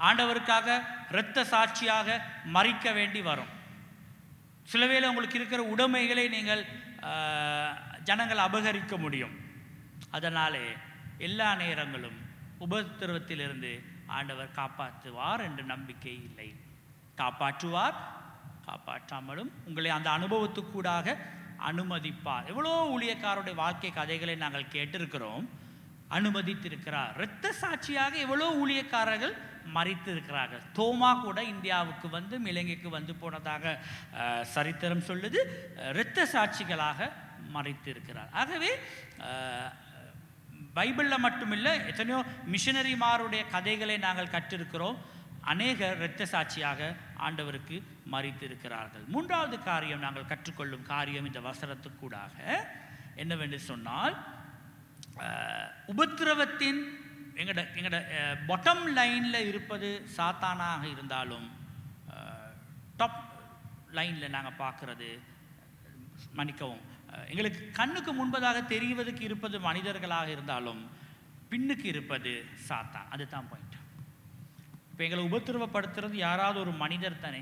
ஆண்டவருக்காக இரத்த சாட்சியாக மறிக்க வேண்டி வரும். சில வேளை உங்களுக்கு இருக்கிற உடைமைகளை நீங்கள் ஜனங்கள் அபகரிக்க முடியும். அதனாலே எல்லா நேரங்களும் உபத்திரவத்திலிருந்து ஆண்டவர் காப்பாற்றுவார் என்ற நம்பிக்கை இல்லை. காப்பாற்றுவார், காப்பாற்றாமலும் உங்களை அந்த அனுபவத்துக்கூடாக அனுமதிப்பார். எவ்வளோ ஊழியக்காரருடைய வாழ்க்கை கதைகளை நாங்கள் கேட்டிருக்கிறோம், அனுமதித்திருக்கிறார். இரத்த சாட்சியாக எவ்வளோ ஊழியக்காரர்கள் மறித்திருக்கிறார்கள். தோமா கூட இந்தியாவுக்கு வந்து இலங்கைக்கு வந்து போனதாக சரித்திரம் சொல்லுது. இரத்த சாட்சிகளாக மறித்திருக்கிறார். ஆகவே பைபிளில் மட்டுமில்லை, எத்தனையோ மிஷனரிமாருடைய கதைகளை நாங்கள் கற்றிருக்கிறோம். அநேக இரத்த சாட்சியாக ஆண்டவருக்கு மறித்திருக்கிறார்கள். மூன்றாவது காரியம், நாங்கள் கற்றுக்கொள்ளும் காரியம் இந்த வசனத்துக்கூடாக, என்னவென்று சொன்னால், உபத்திரவத்தின் எங்கட பாட்டம் லைனில் இருப்பது சாத்தானாக இருந்தாலும், டாப் லைனில் நாங்கள் பார்க்குறது, மன்னிக்கவும், எங்களுக்கு கண்ணுக்கு முன்பதாக தெரிவதற்கு இருப்பது மனிதர்களாக இருந்தாலும் பின்னுக்கு இருப்பது சாத்தான். அதுதான் பாயிண்ட். இப்போ எங்களை உபத்திரவப்படுத்துறது யாராவது ஒரு மனிதர் தானே.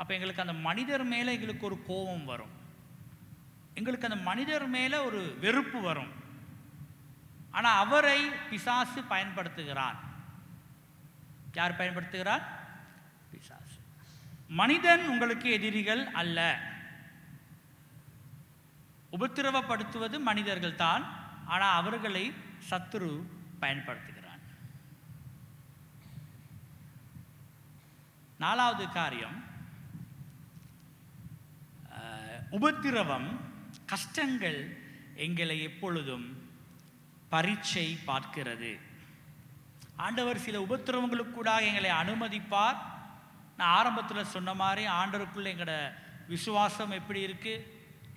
அப்போ எங்களுக்கு அந்த மனிதர் மேலே எங்களுக்கு ஒரு கோபம் வரும், எங்களுக்கு அந்த மனிதர் மேலே ஒரு வெறுப்பு வரும். ஆனால் அவரை பிசாசு பயன்படுத்துகிறான். யார் பயன்படுத்துகிறார்? பிசாசு. மனிதன் உங்களுக்கு எதிரிகள் அல்ல. உபத்திரவப்படுத்துவது மனிதர்கள் தான், ஆனால் அவர்களை சத்துரு பயன்படுத்துகிறான். 4வது காரியம், உபத்திரவம், கஷ்டங்கள் எங்களை எப்பொழுதும் பரீட்சை பார்க்கிறது. ஆண்டவர் சில உபத்திரவங்களுக்கூடாக எங்களை அனுமதிப்பார். நான் ஆரம்பத்தில் சொன்ன மாதிரி ஆண்டவருக்குள்ள எங்களோட விசுவாசம் எப்படி இருக்குது,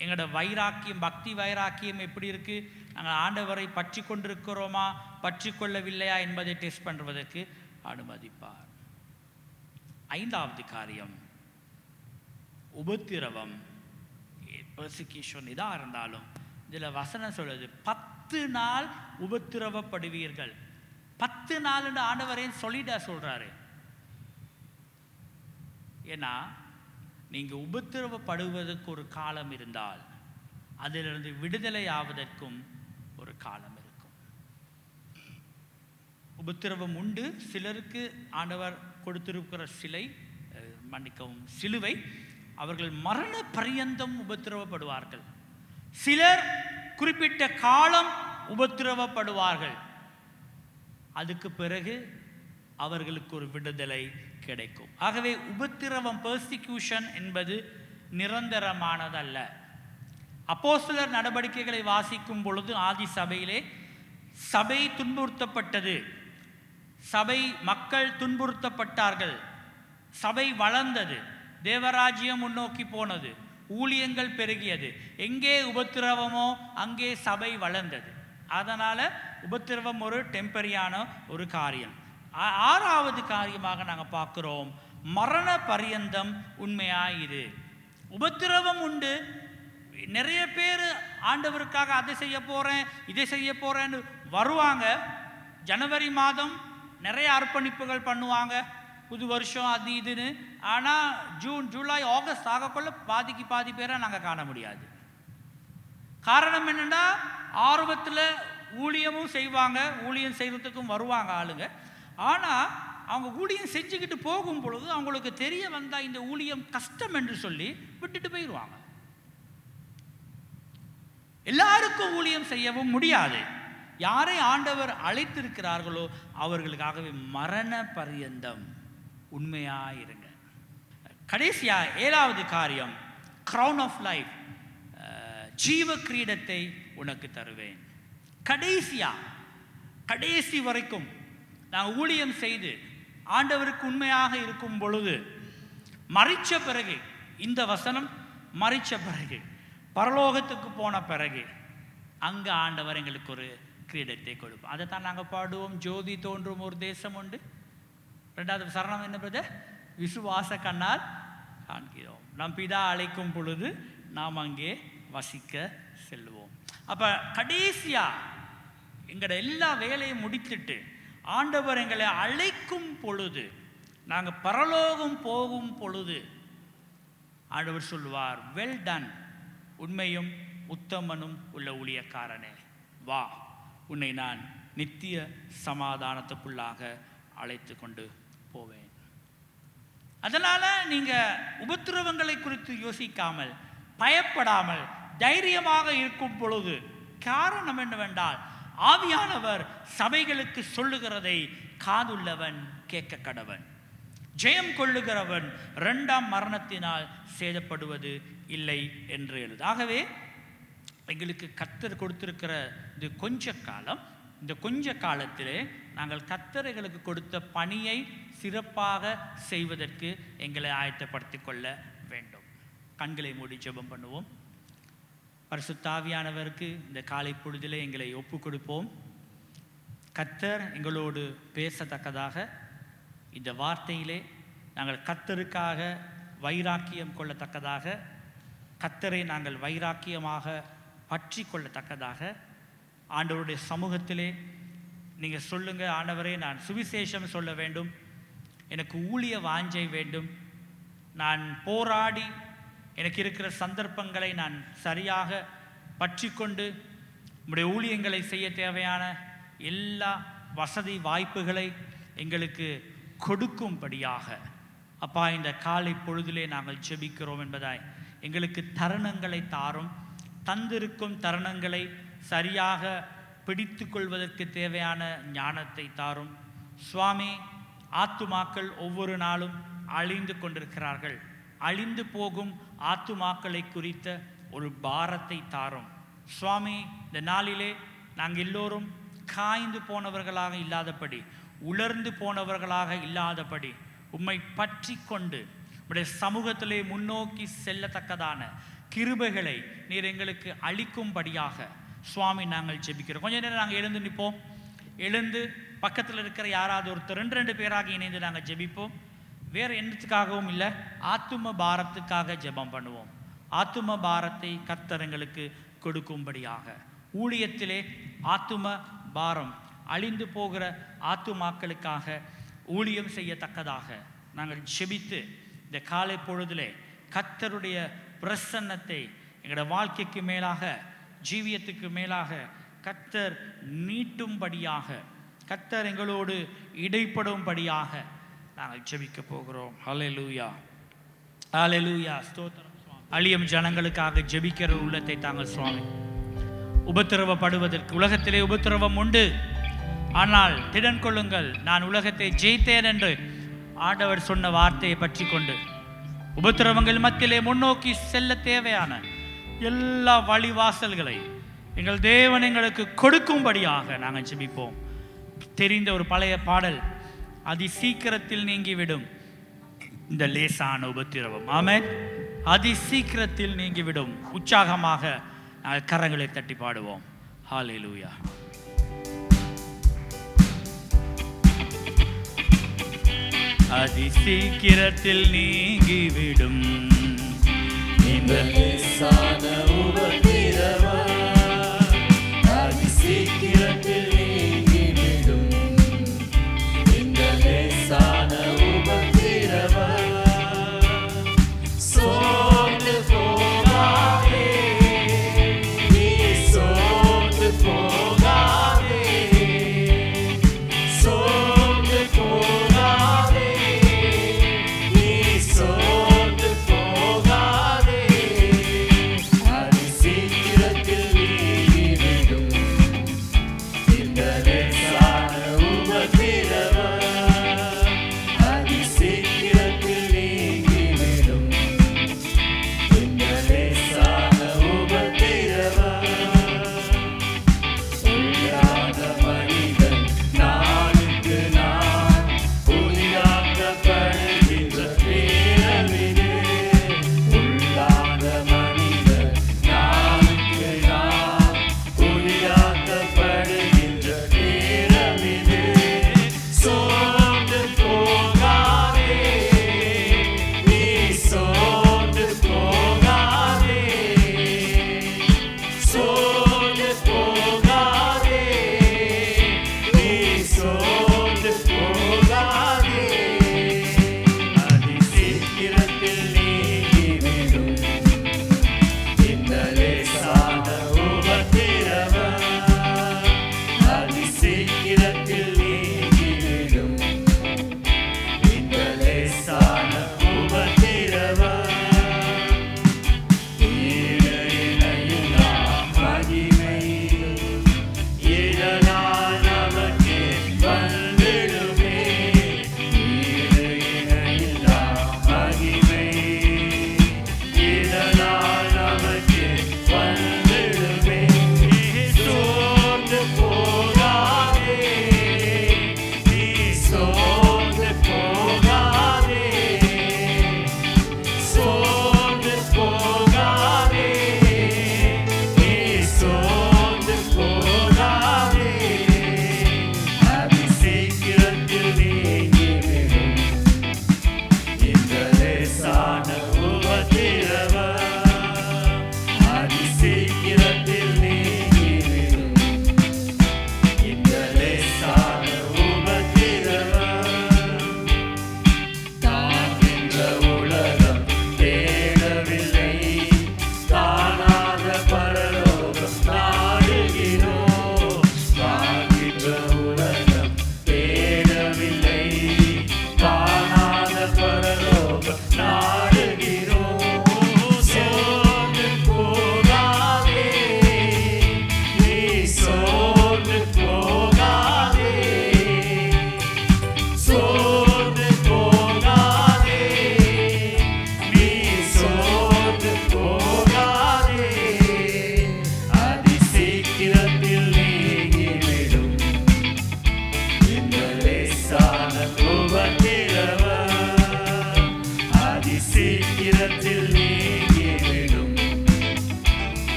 எங்களோட வைராக்கியம், பக்தி வைராக்கியம் எப்படி இருக்குது, நாங்கள் ஆண்டவரை பற்றி கொண்டிருக்கிறோமா பற்றி கொள்ளவில்லையா என்பதை டெஸ்ட் பண்ணுவதற்கு அனுமதிப்பார். 5வது காரியம், உபத்திரவம், பெர்சிக்யூஷன் இதாக இருந்தாலும் இதில் வசனம் சொல்லுது 10 நாள் உபத்திரவப்படுவீர்கள். 10 நாள் ஆண்டவரே சொல்லிட்டா சொல்கிறாரு. ஏன்னா நீங்கள் உபத்திரவப்படுவதற்கு ஒரு காலம் இருந்தால் அதிலிருந்து விடுதலை ஆவதற்கும் ஒரு காலம் இருக்கும். உபத்திரவம் உண்டு. சிலருக்கு ஆண்டவர் கொடுத்திருக்கிற சிலுவை அவர்கள் மரண பரியந்தம் உபத்திரவப்படுவார்கள். சிலர் குறிப்பிட்ட காலம் உபத்திரவப்படுவார்கள். அதுக்கு பிறகு அவர்களுக்கு ஒரு விடுதலை கிடைக்கும். ஆகவே உபத்திரவம், பெர்சிக்யூஷன் என்பது நிரந்தரமானதல்ல. அப்போஸ்தலர் நடவடிக்கைகளை வாசிக்கும் பொழுது ஆதி சபையிலே சபை துன்புறுத்தப்பட்டது, சபை மக்கள் துன்புறுத்தப்பட்டார்கள், சபை வளர்ந்தது, தேவராஜ்யம் முன்னோக்கி போனது, ஊழியங்கள் பெருகியது. எங்கே உபத்திரவமோ அங்கே சபை வளர்ந்தது. அதனால் உபத்திரவம் ஒரு டெம்பரரியான ஒரு காரியம். 6வது காரியமாக நாங்கள் பார்க்குறோம், மரண பரியந்தம் உண்மையாயிரு. உபத்திரவம் உண்டு. நிறைய பேர் ஆண்டவருக்காக அதை செய்ய போகிறேன் இதை செய்ய போகிறேன்னு வருவாங்க. ஜனவரி மாதம் நிறைய அர்ப்பணிப்புகள் பண்ணுவாங்க, புது வருஷம் அது இதுன்னு. ஆனால் ஜூன், ஜூலை, ஆகஸ்ட் ஆகக்குள்ள பாதி பேரை நாங்கள் காண முடியாது. காரணம் என்னென்னா, ஆர்வத்தில் ஊழியமும் செய்வாங்க, ஊழியம் செய்கிறதுக்கும் வருவாங்க ஆளுங்க. ஆனால் அவங்க ஊழியம் செஞ்சுக்கிட்டு போகும் பொழுது அவங்களுக்கு தெரிய வந்தால் இந்த ஊழியம் கஷ்டம் என்று சொல்லி விட்டுட்டு போயிடுவாங்க. எல்லாருக்கும் ஊழியம் செய்யவும் முடியாது. யாரை ஆண்டவர் அழைத்திருக்கிறார்களோ அவர்களுக்காகவே மரண பரியந்தம் உண்மையாயிருங்க. கடைசியா 7வது காரியம், crown of life, ஜீவ கிரீடத்தை உனக்கு தருவேன். கடைசி வரைக்கும் நாங்கள் ஊழியம் செய்து ஆண்டவருக்கு உண்மையாக இருக்கும் பொழுது, மரிச்ச பிறகு, இந்த வசனம் மரிச்ச பிறகு, பரலோகத்துக்கு போன பிறகு அங்கே ஆண்டவர் எங்களுக்கு ஒரு கிரீடத்தை கொடுப்போம். அதை தான் நாங்கள் பாடுவோம், ஜோதி தோன்றும் ஒரு தேசம் உண்டு. 2வது சரணம் என்ன பிரதர்? விசுவாச கண்ணால் காண்கிறோம், நம் பிதா அழைக்கும் பொழுது நாம் அங்கே வசிக்க செல்வோம். அப்போ கடைசியாக எங்களோட எல்லா வேலையும் முடித்துட்டு ஆண்டவர் எங்களை அழைக்கும் பொழுது, நாங்கள் பரலோகம் போகும் பொழுது ஆண்டவர் சொல்வார், வெல் டன், உண்மையும் உத்தமனும் உள்ள ஊழியக்காரனே, வா, உன்னை நான் நித்திய சமாதானத்துக்குள்ளாக அழைத்து கொண்டு போவேன். அதனால் நீங்கள் உபத்திரவங்களை குறித்து யோசிக்காமல், பயப்படாமல், தைரியமாக இருக்கும் பொழுது, காரணம் என்னவென்றால் ஆவியானவர் சபைகளுக்கு சொல்லுகிறதை காதுள்ளவன் கேட்க கடவன். ஜெயம் கொள்ளுகிறவன் 2ஆம் மரணத்தினால் சேதப்படுவது இல்லை என்று எழுது. ஆகவே எங்களுக்கு கர்த்தர் கொடுத்திருக்கிற இது கொஞ்ச காலம். இந்த கொஞ்ச காலத்திலே நாங்கள் கர்த்தர் எங்களுக்கு கொடுத்த பணியை சிறப்பாக செய்வதற்கு எங்களை ஆயத்தப்படுத்திக் கொள்ள வேண்டும். கண்களை மூடி ஜெபம் பண்ணுவோம். பரிசுத்த ஆவியானவருக்கு இந்த காலை பொழுதிலே எங்களை ஒப்பு கொடுப்போம். கர்த்தர் எங்களோடு பேசத்தக்கதாக இந்த வார்த்தையிலே நாங்கள் கர்த்தருக்காக வைராக்கியம் கொள்ளத்தக்கதாக, கர்த்தரை நாங்கள் வைராக்கியமாக பற்றி கொள்ளத்தக்கதாக ஆண்டவருடைய சமூகத்திலே நீங்கள் சொல்லுங்கள், ஆண்டவரே நான் சுவிசேஷம் சொல்ல வேண்டும், எனக்கு ஊழிய வாஞ்சை வேண்டும், நான் போராடி எனக்கு இருக்கிற சந்தர்ப்பங்களை நான் சரியாக பற்றி கொண்டு உம்முடைய ஊழியங்களை செய்ய தேவையான எல்லா வசதி வாய்ப்புகளை எங்களுக்கு கொடுக்கும்படியாக அப்பா இந்த காலை பொழுதிலே நாங்கள் ஜெபிக்கிறோம் என்பதாய் எங்களுக்கு தருணங்களை தாரும். தந்திருக்கும் தருணங்களை சரியாக பிடித்து கொள்வதற்கு தேவையான ஞானத்தை தாரும். சுவாமி, ஆத்துமாக்கள் ஒவ்வொரு நாளும் அழிந்து கொண்டிருக்கிறார்கள். அழிந்து போகும் ஆத்துமாக்களை குறித்த ஒரு பாரத்தை தாரும். சுவாமி, இந்த நாளிலே நாங்கள் எல்லோரும் காய்ந்து போனவர்களாக இல்லாதபடி, உலர்ந்து போனவர்களாக இல்லாதபடி உம்மை பற்றி கொண்டு உம்முடைய சமூகத்திலே முன்னோக்கி செல்லத்தக்கதான கிருபைகளை நீர் எங்களுக்கு அளிக்கும்படியாக சுவாமி நாங்கள் ஜெபிக்கிறோம். கொஞ்ச நேரம் நாங்கள் எழுந்து நிற்போம். எழுந்து பக்கத்தில் இருக்கிற யாராவது ஒருத்தர் 2 பேராக இணைந்து நாங்கள் ஜெபிப்போம். வேறு என்னத்துக்காகவும் இல்லை, ஆத்தும பாரத்துக்காக ஜெபம் பண்ணுவோம். ஆத்தும பாரத்தை கர்த்தர் எங்களுக்கு கொடுக்கும்படியாக ஊழியத்திலே ஆத்தும பாரம் அழிந்து போகிற ஆத்துமாக்களுக்காக ஊழியம் செய்யத்தக்கதாக நாங்கள் ஜெபித்து இந்த காலை பொழுதிலே கர்த்தருடைய பிரசன்னத்தை எங்களோட வாழ்க்கைக்கு மேலாக, ஜீவியத்துக்கு மேலாக கர்த்தர் நீட்டும்படியாக, கர்த்தர் எங்களோடு இடைப்படும்படியாக நாங்கள் ஜெபிக்க போகிறோம். ஹல்லேலூயா, ஹல்லேலூயா, ஸ்தோத்திரம். அழியும் ஜனங்களுக்காக ஜெபிக்கிற உள்ளத்தை தாங்கள் சுவாமி. உபத்திரவப்படுவதற்கு உலகத்திலே உபத்திரவம் உண்டு, ஆனால் திடன் கொள்ளுங்கள், நான் உலகத்தை ஜெயித்தேன் என்று ஆண்டவர் சொன்ன வார்த்தையை பற்றி கொண்டு உபத்திரவங்கள் மத்தியிலே முன்னோக்கி செல்ல தேவையான எல்லா வழிவாசல்களை எங்கள் தேவன் எங்களுக்கு கொடுக்கும்படியாக நாங்கள் ஜெபிப்போம். தெரிந்த ஒரு பழைய பாடல், அதி சீக்கிரத்தில் நீங்கிவிடும் இந்த லேசான உபத்திரவம். ஆமென். அதி சீக்கிரத்தில் நீங்கிவிடும். உற்சாகமாக நாங்கள் கரங்களை தட்டி பாடுவோம். ஹல்லேலூயா. அதி சீக்கிரத்தில் நீங்கிவிடும் இந்த லேசான உபத்திரவம். அதி சீக்கிரத்தில் நீங்கிவிடும் இந்த லேசான உபத்திரவம். சோர்ந்து போகாதே, நீ சோர்ந்து போகாதே, சோர்ந்து போகாதே, நீ சோர்ந்து போகாதே. அதி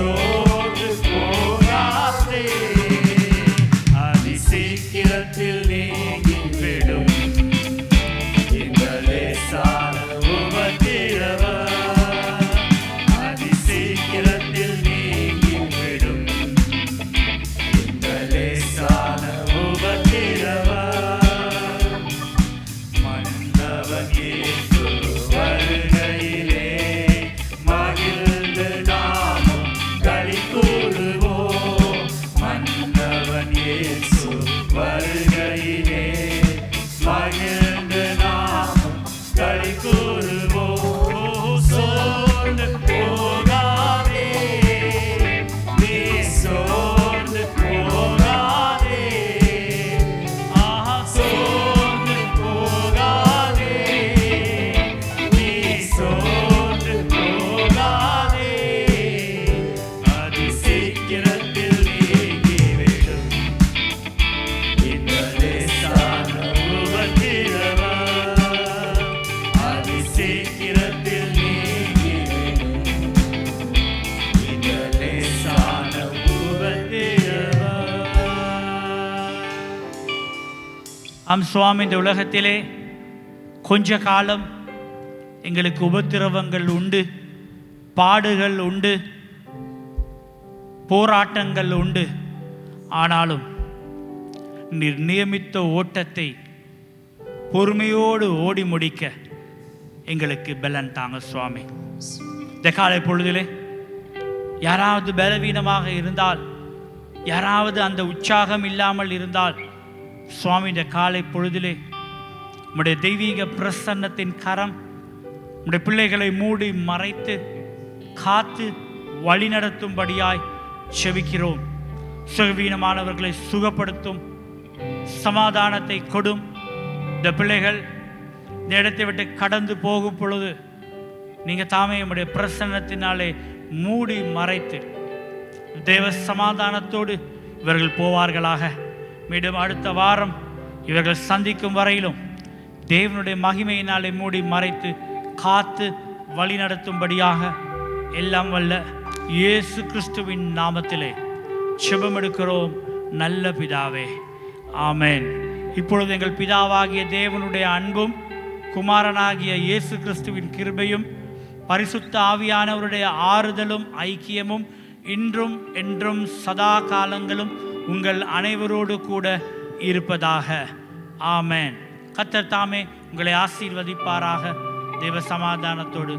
சோர்ந்து போகாதே, அதி சீக்கிரத்தில் நீங்கிவிடும் இந்த லேசான உபத்திரவம். அதி சீக்கிரத்தில் நீங்கிவிடும் இந்த லேசான உபத்திரவம். மன்னவன் இயேசு வருகையிலே மகிழ்ந்து நாமும் களி கூறுவோம். மன்னவன் இயேசு வருகையிலே மகிழ்ந்து நாமும் களி கூறுவோம். சோர்ந்து போகாதே, நீ சோர்ந்து போகாதே, ஆஹா சோர்ந்து போகாதே, நீ சோர்ந்து போகாதே, அதி சீக்கிரத்தில் நீங்கிவிடும் இந்த லேசான உபத்திரவம். அதி சீக்கிரத்தில் நீங்கிவிடும் இந்த லேசான உபத்திரவம். ஆம் சுவாமி, இந்த உலகத்திலே கொஞ்ச காலம் எங்களுக்கு உபத்திரவங்கள் உண்டு, பாடுகள் உண்டு, போராட்டங்கள் உண்டு. ஆனாலும் நீர் நியமித்த ஓட்டத்தை பொறுமையோடு ஓடி முடிக்க எங்களுக்கு பலன் தாங்க சுவாமி. இந்த காலை பொழுதிலே யாராவது பலவீனமாக இருந்தால், யாராவது அந்த உற்சாகம் இல்லாமல் இருந்தால் சுவாமி, இந்த காலை பொழுதிலே உம்முடைய தெய்வீக பிரசன்னத்தின் கரம் உம்முடைய பிள்ளைகளை மூடி மறைத்து காத்து வழிநடத்தும்படியாய் செபிக்கிறோம். சுகவீனமானவர்களை சுகப்படுத்தும், சமாதானத்தை கொடும். இந்த பிள்ளைகள் இந்த இடத்தை விட்டு கடந்து போகும் பொழுது நீங்கள் தாமே உம்முடைய பிரசன்னத்தினாலே மூடி மறைத்து தேவ சமாதானத்தோடு இவர்கள் போவார்களாக. மீண்டும் அடுத்த வாரம் இவர்கள் சந்திக்கும் வரையிலும் தேவனுடைய மகிமையினாலே மூடி மறைத்து காத்து வழி நடத்தும்படியாக எல்லாம் வல்ல இயேசு கிறிஸ்துவின் நாமத்திலே ஜெபம் எடுக்கிறோம் நல்ல பிதாவே, ஆமென். இப்பொழுது எங்கள் பிதாவாகிய தேவனுடைய அன்பும் குமாரனாகிய இயேசு கிறிஸ்துவின் கிருபையும் பரிசுத்த ஆவியானவருடைய ஆறுதலும் ஐக்கியமும் இன்றும் என்றும் சதா காலங்களும் உங்கள் அனைவரோடு கூட இருப்பதாக. ஆமென். கர்த்தர் தாமே உங்களை ஆசீர்வதிப்பாராக. தேவ சமாதானத்தோடு